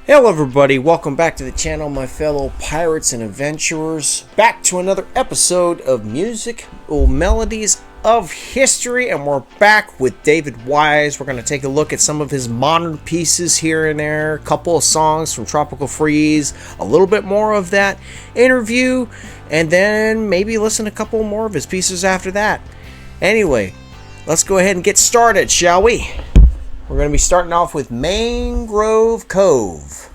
Hello everybody, welcome back to the channel, my fellow pirates and adventurers. Back to another episode of musical melodies of history, and we're back with David Wise. We're going to take a look at some of his modern pieces here and there, a couple of songs from Tropical Freeze, a little bit more of that interview, and then maybe listen to a couple more of his pieces after that. Anyway, let's go ahead and get started, shall we? We're going to be starting off with Mangrove Cove.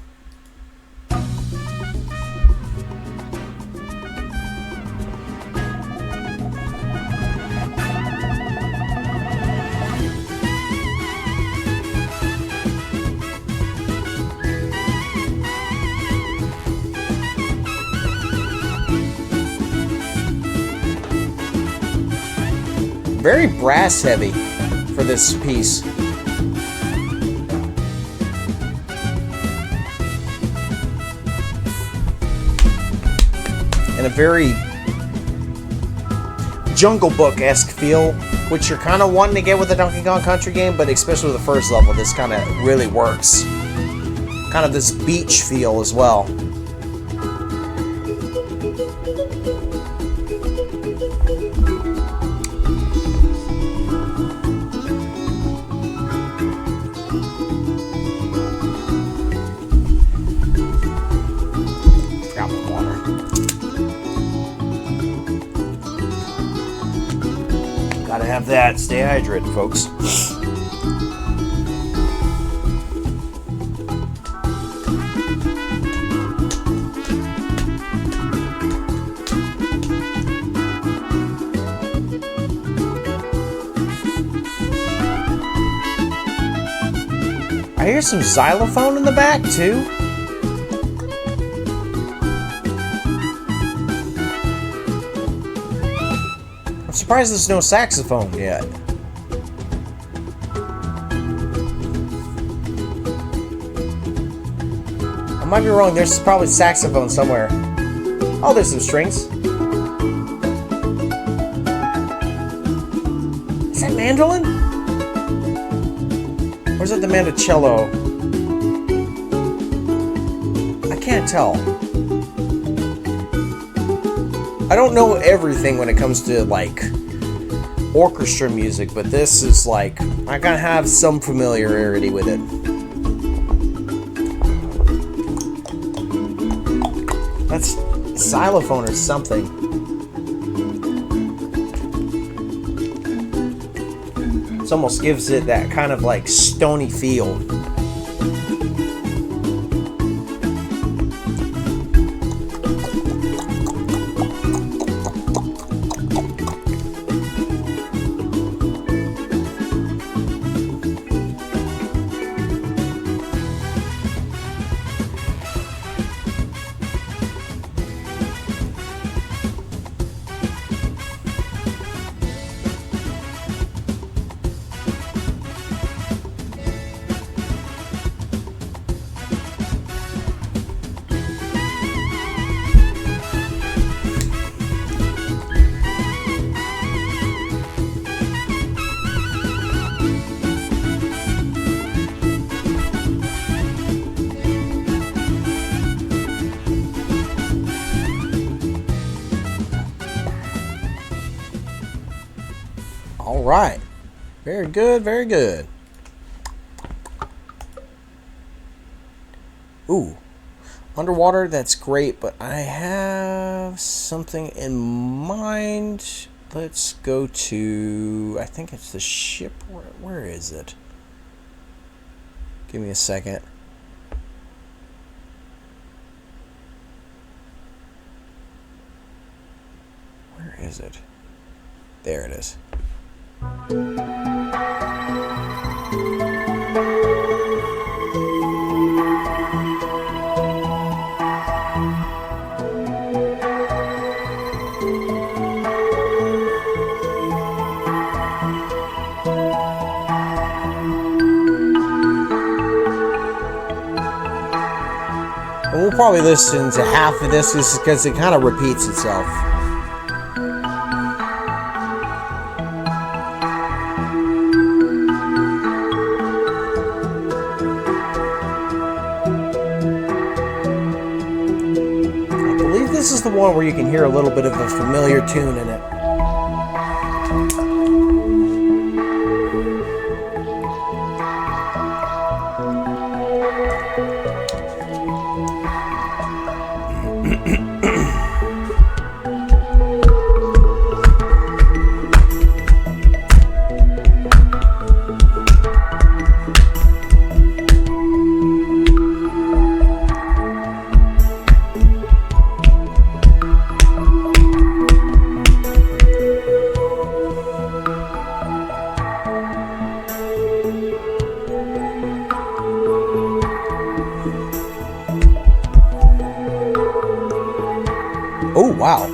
Very brass heavy for this piece. And a very Jungle Book-esque feel, which you're kind of wanting to get with the Donkey Kong Country game, but especially with the first level, this kind of really works. Kind of this beach feel as well. Gotta have that. Stay hydrated, folks. I hear some xylophone in the back, too. I'm surprised there's no saxophone yet. I might be wrong, there's probably saxophone somewhere. Oh, there's some strings. Is that mandolin? Or is it the mandocello? I can't tell. I don't know everything when it comes to, like, orchestra music, but this is, like, I gotta have some familiarity with it. That's xylophone or something. It almost gives it that kind of, like, stony feel. All right. Very good, very good. Ooh. Underwater, that's great, but I have something in mind. Let's go to, I think it's the ship. Where is it? Give me a second. Where is it? There it is. And we'll probably listen to half of this just because it kind of repeats itself. this is the one where you can hear a little bit of a familiar tune in it. Oh, wow.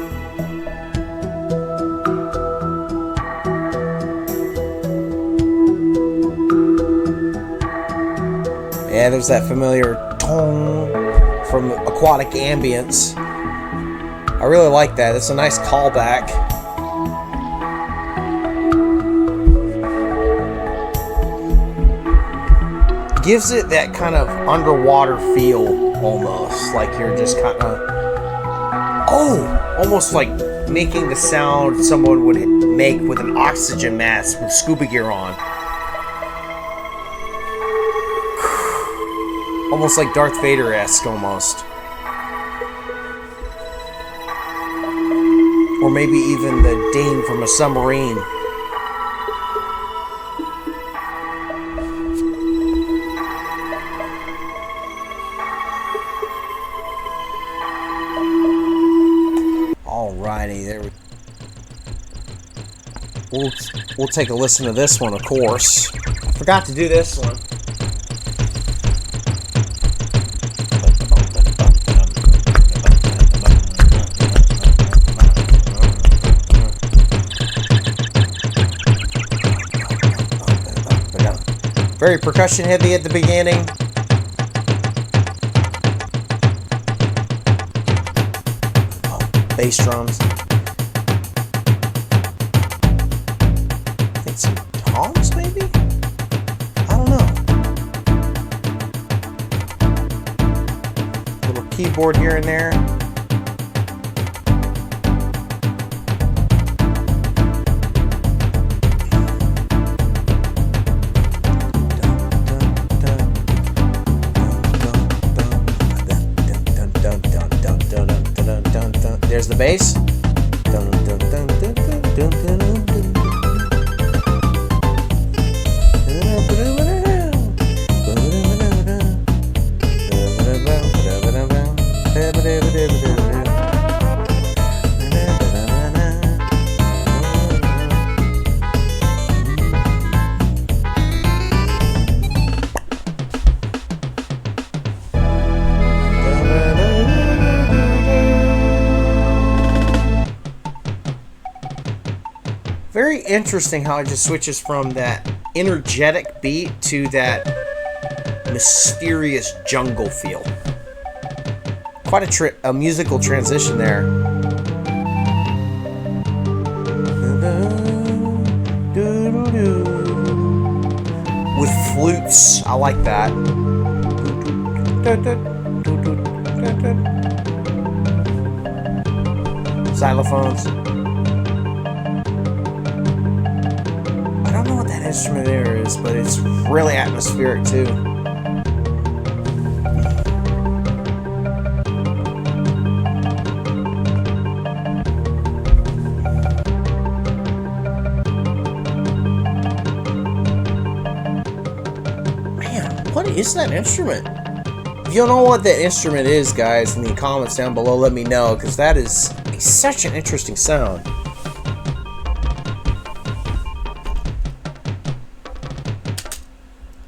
Yeah, there's that familiar tone from Aquatic Ambience. I really like that. It's a nice callback. Gives it that kind of underwater feel, almost. Like you're just kind of... Oh! Almost like making the sound someone would make with an oxygen mask with scuba gear on. Almost like Darth Vader-esque, almost. Or maybe even the ding from a submarine. Alrighty, there we go. We'll take a listen to this one, of course. I forgot to do this one. Very percussion heavy at the beginning. Bass drums. I think some toms, maybe? I don't know. Little keyboard here and there. There's the bass. Dun, dun, dun, dun, dun, dun, dun, dun, dun. Very interesting how it just switches from that energetic beat to that mysterious jungle feel. Quite a musical transition there. With flutes, I like that. Xylophones. I don't know what that instrument there is, but it's really atmospheric too. Man, what is that instrument? If you don't know what that instrument is, guys, in the comments down below, let me know, because that is such an interesting sound.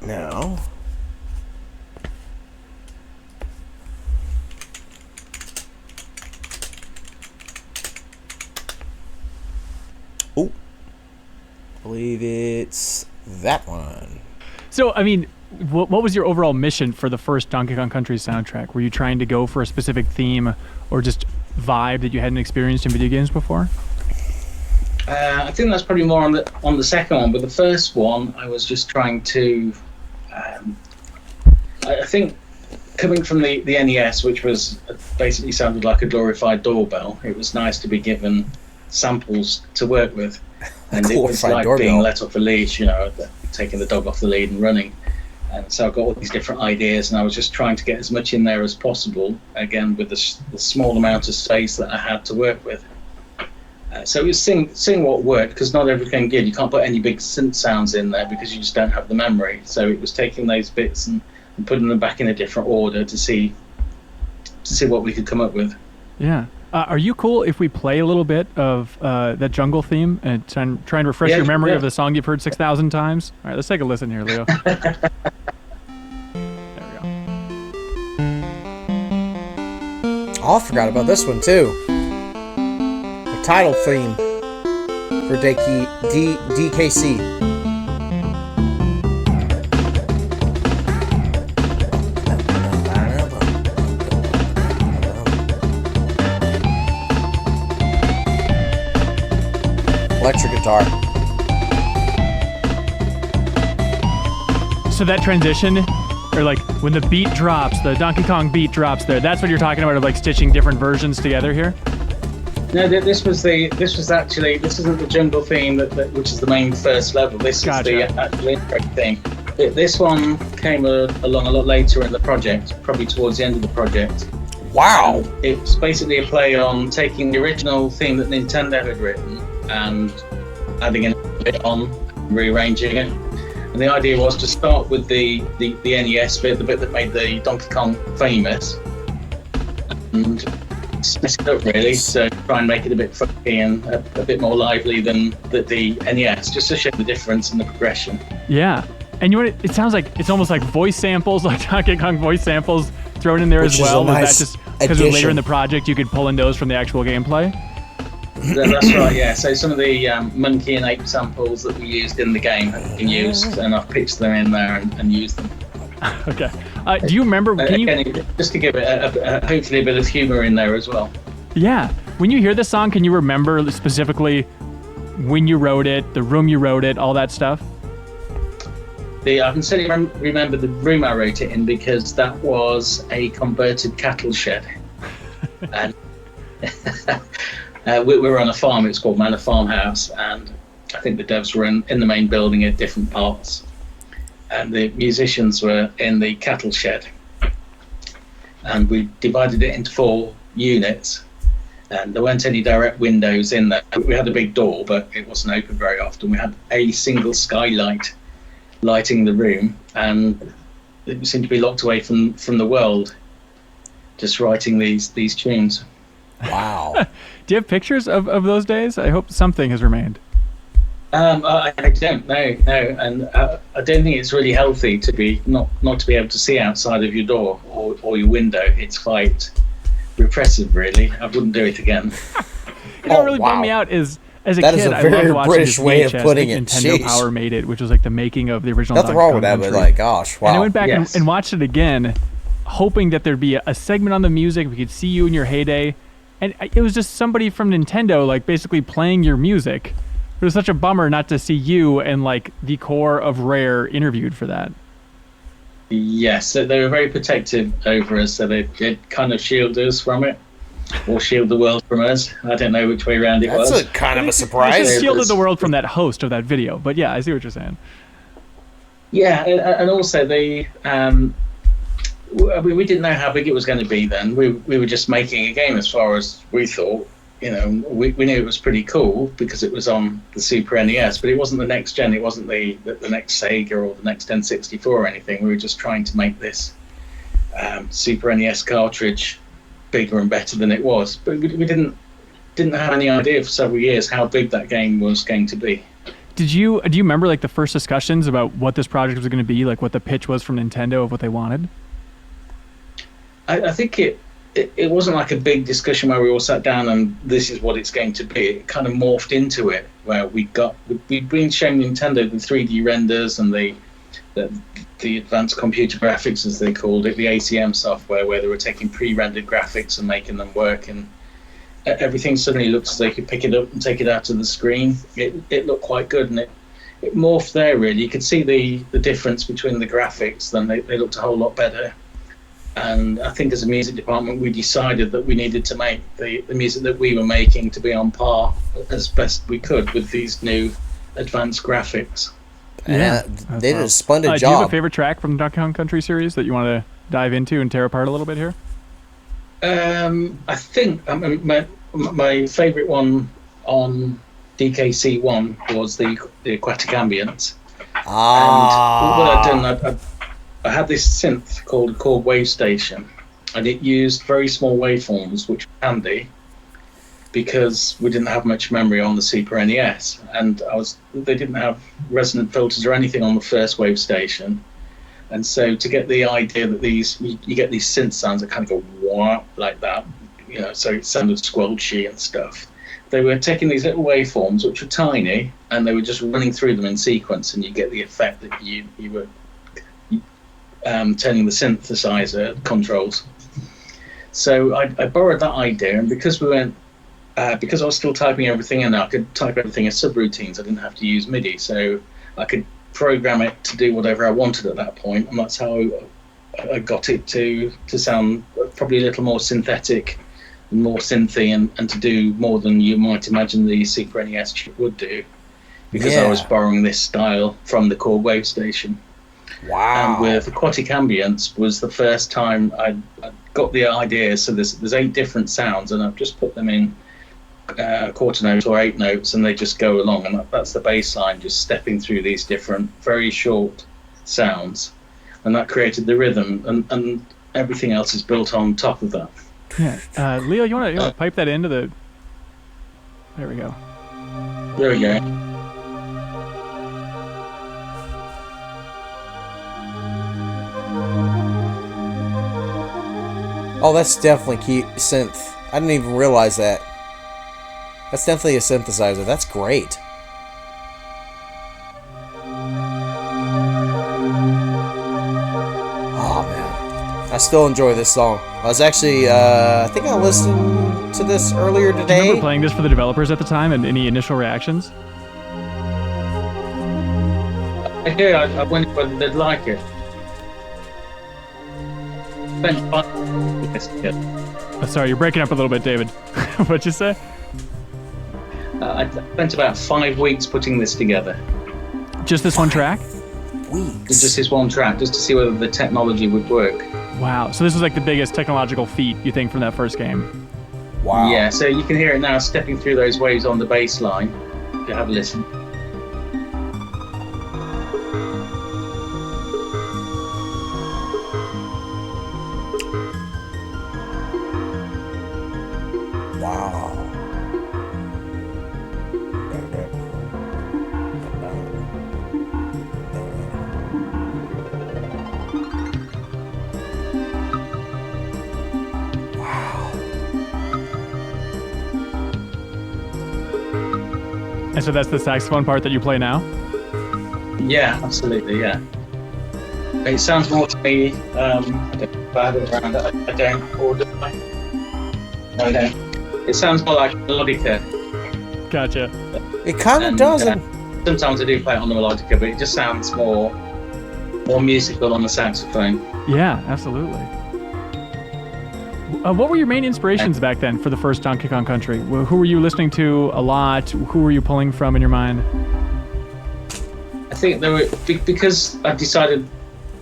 Now, oh, I believe it's that one. So, I mean, what was your overall mission for the first Donkey Kong Country soundtrack? Were you trying to go for a specific theme or just vibe that you hadn't experienced in video games before? I think that's probably more on the second one, but the first one I was just trying to. I think coming from the NES, which was basically sounded like a glorified doorbell, it was nice to be given samples to work with. And it was like being let off a leash, taking the dog off the lead and running. And so I got all these different ideas, and I was just trying to get as much in there as possible, again, with the small amount of space that I had to work with. So it was seeing what worked, because not everything did. You can't put any big synth sounds in there because you just don't have the memory. So it was taking those bits and putting them back in a different order to see what we could come up with. Yeah. Are you cool if we play a little bit of that jungle theme and try and refresh your memory of the song you've heard 6,000 times? All right, let's take a listen here, Leo. There we go. Oh, I forgot about this one too. The title theme for DKC. Electric guitar. So that transition, or like when the beat drops, the Donkey Kong beat drops there, that's what you're talking about, of like stitching different versions together here? No, this isn't the jungle theme which is the main first level. This is the actual intro theme. This one came along a lot later in the project, probably towards the end of the project. Wow! It's basically a play on taking the original theme that Nintendo had written and adding a bit on, rearranging it. And the idea was to start with the NES bit, the bit that made the Donkey Kong famous, and split it up really, so try and make it a bit funky and a bit more lively than the NES, just to show the difference in the progression. Yeah, and it sounds like it's almost like voice samples, like Donkey Kong voice samples thrown in there as well. Nice was that just because later in the project you could pull in those from the actual gameplay? That's right, yeah. So some of the monkey and ape samples that we used in the game have been used, and I've pitched them in there and used them. Okay. Do you remember? Just to give it hopefully a bit of humour in there as well. Yeah. When you hear this song, can you remember specifically when you wrote it, the room you wrote it, all that stuff? I can certainly remember the room I wrote it in, because that was a converted cattle shed. And we were on a farm. It's called Manor Farmhouse, and I think the devs were in the main building at different parts, and the musicians were in the cattle shed. And we divided it into 4 units, and there weren't any direct windows in there. We had a big door, but it wasn't open very often. We had a single skylight lighting the room, and it seemed to be locked away from the world, just writing these tunes. Wow. Do you have pictures of those days? I hope something has remained. I don't know, and I don't think it's really healthy to be not to be able to see outside of your door or your window. It's quite repressive, really. I wouldn't do it again. What really bummed me out is, as a that kid, is a I very loved watching British this way VHS, of putting it. Nintendo Jeez. Power made it, which was like the making of the original. Nothing wrong with that, but like, gosh, wow. And I went back Yes. and watched it again, hoping that there'd be a segment on the music. We could see you in your heyday. And it was just somebody from Nintendo, like, basically playing your music. It was such a bummer not to see you and, like, the core of Rare interviewed for that. Yes, so they were very protective over us, so they did kind of shield us from it, or shield the world from us. I don't know which way around it was. That's a kind of a They surprise. just shielded the world from that host of that video. But yeah, I see what you're saying. Yeah, and also we didn't know how big it was going to be then. We were just making a game as far as we thought. We knew it was pretty cool because it was on the Super NES, but it wasn't the next gen. It wasn't the next Sega or the next N64 or anything. We were just trying to make this Super NES cartridge bigger and better than it was. But we didn't have any idea for several years how big that game was going to be. Do you remember, like, the first discussions about what this project was going to be, like what the pitch was from Nintendo of what they wanted? I think it wasn't like a big discussion where we all sat down and this is what it's going to be. It kind of morphed into it, where we'd been showing Nintendo the 3D renders and the advanced computer graphics, as they called it, the ACM software, where they were taking pre-rendered graphics and making them work, and everything suddenly looked as they could pick it up and take it out to the screen. It looked quite good, and it morphed there really. You could see the difference between the graphics. Then they looked a whole lot better. And I think as a music department, we decided that we needed to make the music that we were making to be on par as best we could with these new advanced graphics. Yeah, they did a splendid job. Do you have a favorite track from the Donkey Kong Country series that you want to dive into and tear apart a little bit here? I think my favorite one on DKC1 was the Aquatic Ambience. And what I'd done, I had this synth called Wave Station, and it used very small waveforms, which was handy because we didn't have much memory on the Super NES, and they didn't have resonant filters or anything on the first Wave Station. And so to get the idea that you get these synth sounds that kind of go wah like that, so it sounded squelchy and stuff. They were taking these little waveforms, which were tiny, and they were just running through them in sequence, and you get the effect that you were turning the synthesizer controls. So I borrowed that idea, and because I was still typing everything in, I could type everything as subroutines. I didn't have to use MIDI, so I could program it to do whatever I wanted at that point, and that's how I got it to sound probably a little more synthetic and more synthy, and to do more than you might imagine the Super NES chip would do, because I was borrowing this style from the core Wave Station. Wow. And with Aquatic Ambience was the first time I got the idea. So there's 8 different sounds, and I've just put them in quarter notes or 8 notes, and they just go along, and that's the bass line just stepping through these different very short sounds, and that created the rhythm, and everything else is built on top of that. Yeah. Leo, you want to pipe that into the... There we go. There we go. Oh, that's definitely key synth. I didn't even realize that. That's definitely a synthesizer. That's great. Oh, man. I still enjoy this song. I was actually, I think I listened to this earlier today. Do you remember playing this for the developers at the time, and any initial reactions? I do. I wondered whether they'd like it. Sorry, you're breaking up a little bit, David. What'd you say? I spent about 5 weeks putting this together. Just this one track? Weeks. Just this one track, just to see whether the technology would work. Wow. So this was like the biggest technological feat, you think, from that first game? Wow. Yeah, so you can hear it now stepping through those waves on the bass line. If you have a listen. Wow. And so that's the saxophone part that you play now? Yeah, absolutely, yeah. It sounds more to me, I don't bad around it, I don't, or do I? No, I don't. It sounds more like melodica. Gotcha. It kind of doesn't. Sometimes I do play it on the melodica, but it just sounds more musical on the saxophone. Yeah, absolutely. What were your main inspirations back then for the first Donkey Kong Country? Who were you listening to a lot? Who were you pulling from in your mind? I think there were, because I decided,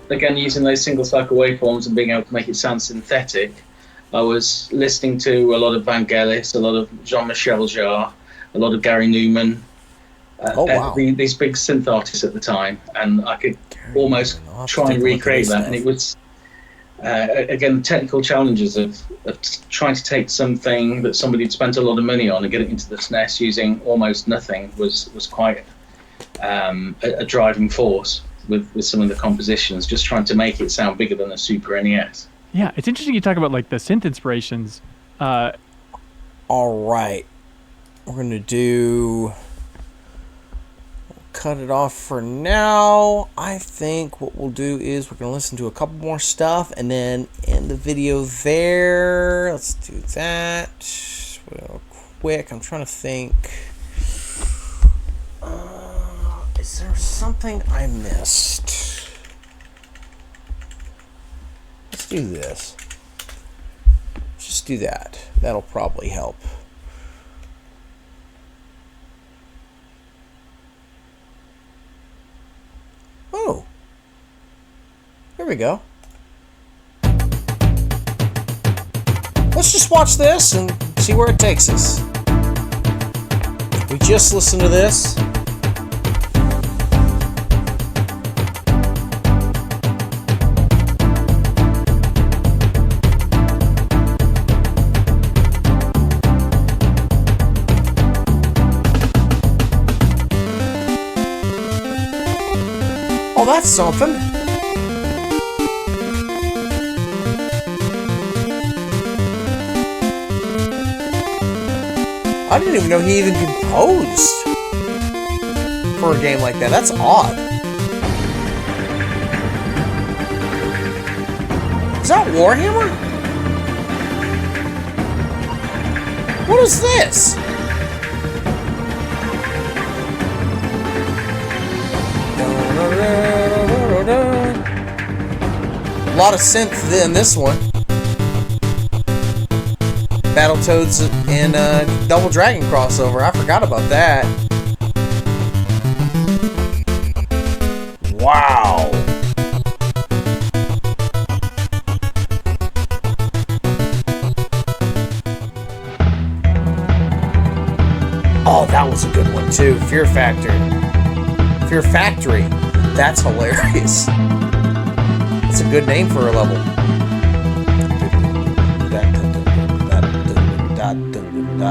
again, using those single cycle waveforms and being able to make it sound synthetic, I was listening to a lot of Vangelis, a lot of Jean-Michel Jarre, a lot of Gary Newman, these big synth artists at the time, and I could almost try and recreate that. And it was, again, the technical challenges of trying to take something that somebody had spent a lot of money on and get it into the SNES using almost nothing was quite a driving force with some of the compositions, just trying to make it sound bigger than a Super NES. Yeah, it's interesting you talk about like the synth inspirations. All right, we're gonna do. Cut it off for now. I think what we'll do is we're gonna listen to a couple more stuff and then end the video there. Let's do that real quick. I'm trying to think. Is there something I missed? Let's do this. Let's just do that. That'll probably help. Oh. Here we go. Let's just watch this and see where it takes us. We just listened to this. Oh, that's something. I didn't even know he even composed for a game like that. That's odd. Is that Warhammer? What is this? A lot of synth in this one. Battletoads and Double Dragon crossover. I forgot about that. Wow. Oh, that was a good one too. Fear Factor. Fear Factory. That's hilarious. That's a good name for a level. A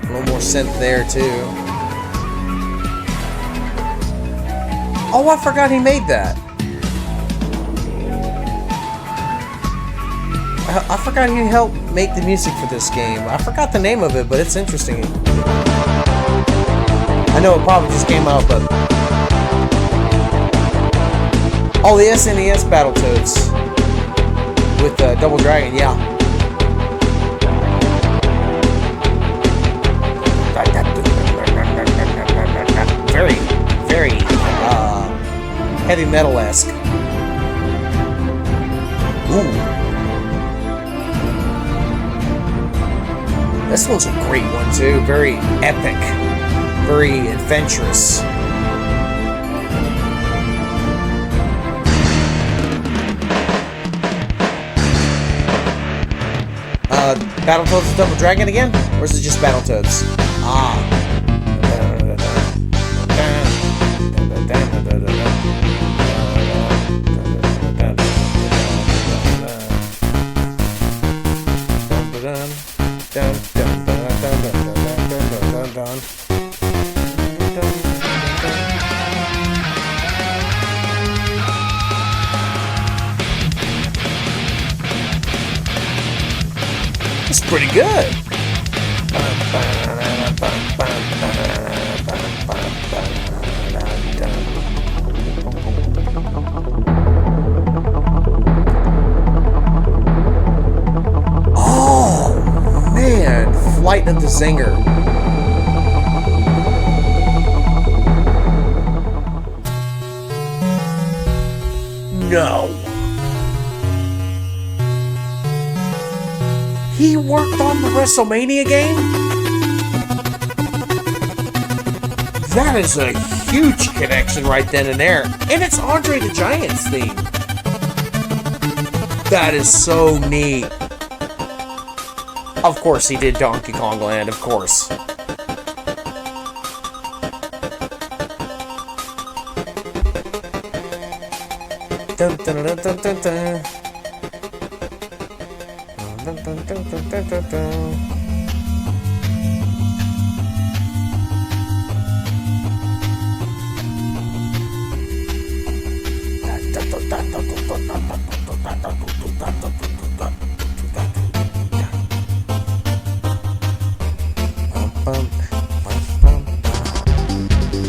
little more synth there too. Oh, I forgot he made that. I forgot he helped make the music for this game. I forgot the name of it, but it's interesting. I know it probably just came out, but... Oh, the SNES Battletoads. With Double Dragon, yeah. Very, very heavy metal-esque. Ooh. This one's a great one too. Very epic. Very adventurous. Battletoads with Double Dragon again? Or is it just Battletoads? Ah. It's pretty good. Oh man, Flight of the Zinger. No. He worked on the WrestleMania game? That is a huge connection right then and there. And it's Andre the Giant's theme. That is so neat. Of course he did Donkey Kong Land, of course. Dun, dun, dun, dun, dun, dun. Dun, dun, dun, dun, dun, dun, dun.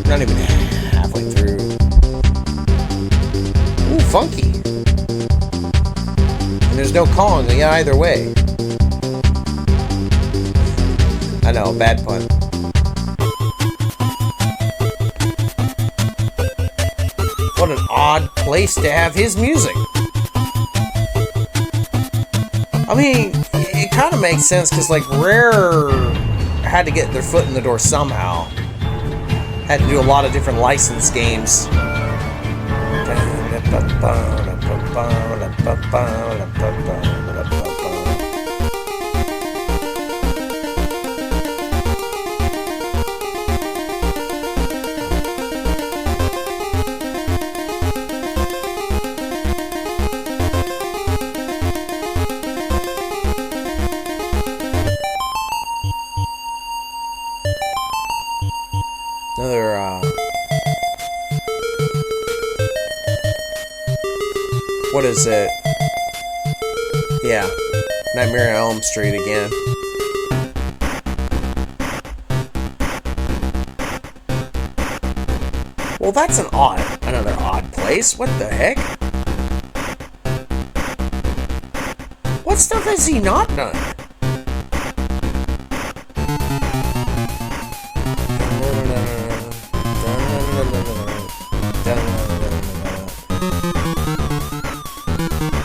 Not even halfway through. Ooh, funky. And there's no Kong either way. I know, bad pun. What an odd place to have his music. I mean, it kind of makes sense because, like, Rare had to get their foot in the door somehow. Had to do a lot of different licensed games. Another, what is it? Yeah, Nightmare on Elm Street again. Well, that's another odd place. What the heck? What stuff has he not done?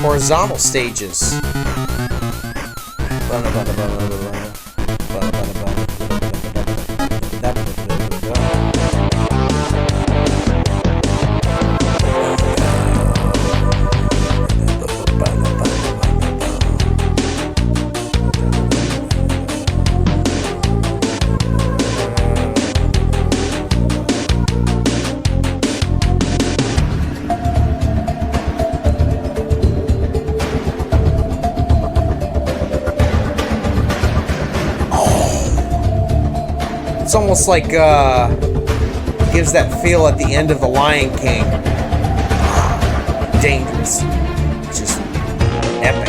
Horizontal stages. It's almost like, gives that feel at the end of The Lion King. Dangerous. Just epic.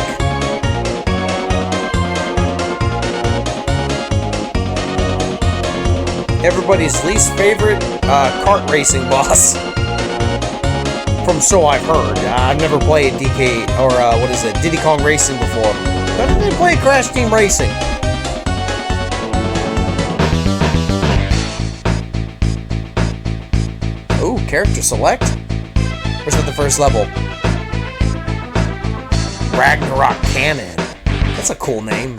Everybody's least favorite kart racing boss. From so I've heard. I've never played DK, or what is it, Diddy Kong Racing before. But I did play Crash Team Racing. Ooh, character select? Where's at the first level? Ragnarok Cannon. That's a cool name.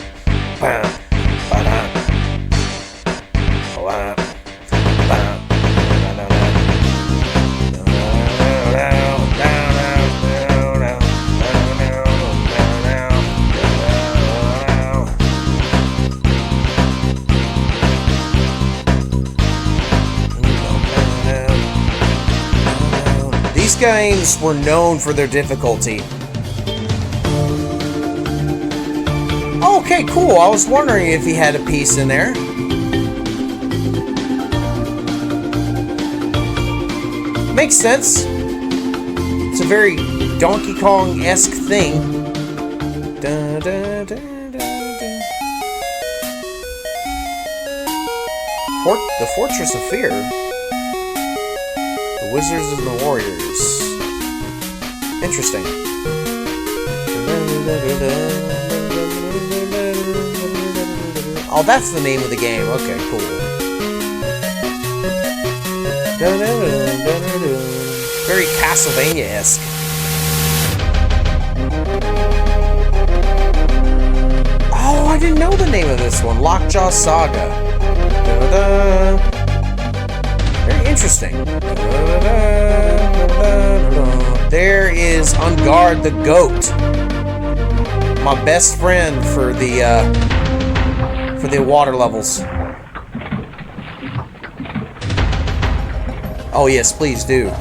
These games were known for their difficulty. Okay, cool. I was wondering if he had a piece in there. Makes sense. It's a very Donkey Kong-esque thing. Da, da, da, da, da. The Fortress of Fear. The Wizards and the Warriors. Interesting. Oh, that's the name of the game. Okay, cool. Very Castlevania-esque. Oh, I didn't know the name of this one. Lockjaw Saga. Very interesting. There is Ungard the Goat. My best friend for the water levels. Oh yes, please do.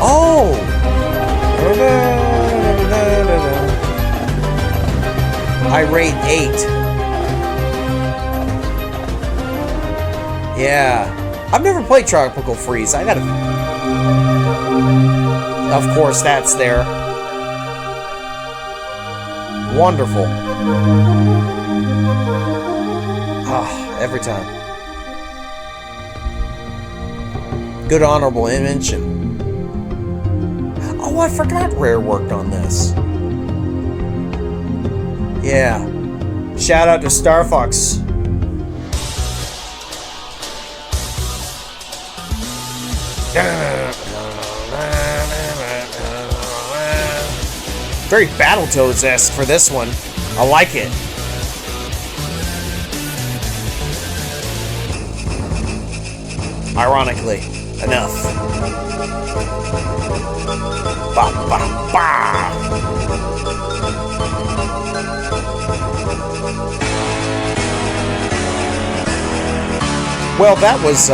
Oh! Irate 8. Yeah. I've never played Tropical Freeze. I gotta... Of course, that's there. Wonderful. Ah, every time. Good honorable mention. Oh, I forgot Rare worked on this. Yeah. Shout out to Star Fox Very Battletoads-esque for this one. I like it. Ironically enough. Ba, ba, ba. Well, that was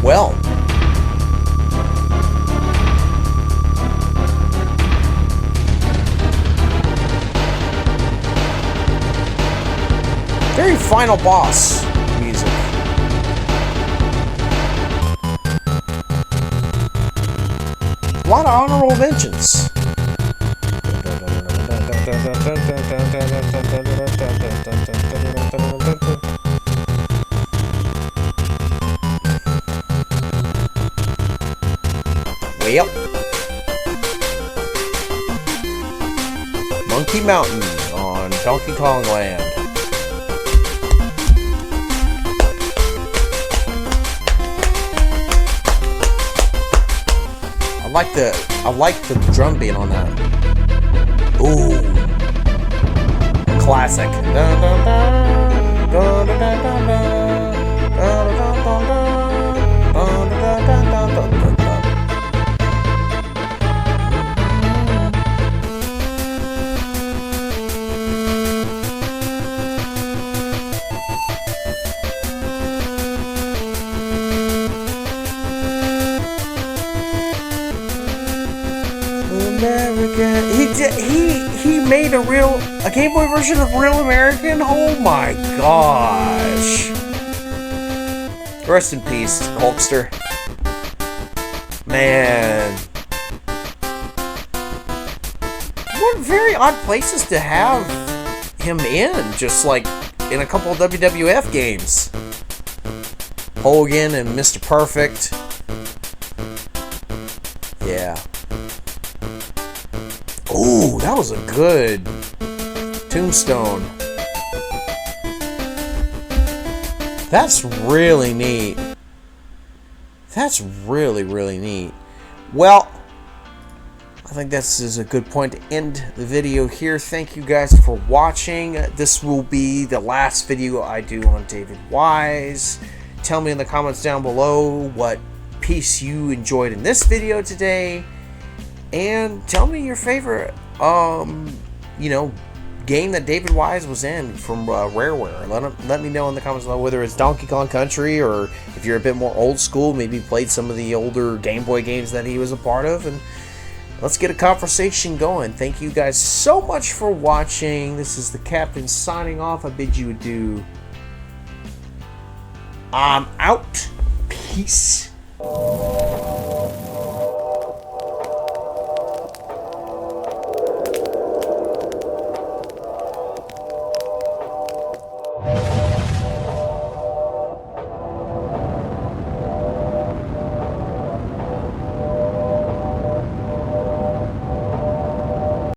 well, very final boss music. A lot of honorable mentions. Well, Monkey Mountain on Donkey Kong Land. I like the drum beat on that. Ooh, classic. He made a Game Boy version of Real American? Oh my gosh. Rest in peace, Hulkster. Man. What very odd places to have him in, just like in a couple of WWF games. Hogan and Mr. Perfect. Yeah. Ooh, that was a good tombstone. That's really neat. That's really, really neat. Well, I think this is a good point to end the video here. Thank you guys for watching. This will be the last video I do on David Wise. Tell me in the comments down below what piece you enjoyed in this video today. And tell me your favorite, game that David Wise was in from Rareware. Let me know in the comments below whether it's Donkey Kong Country, or if you're a bit more old school, maybe played some of the older Game Boy games that he was a part of. And let's get a conversation going. Thank you guys so much for watching. This is the Captain signing off. I bid you adieu. I'm out. Peace.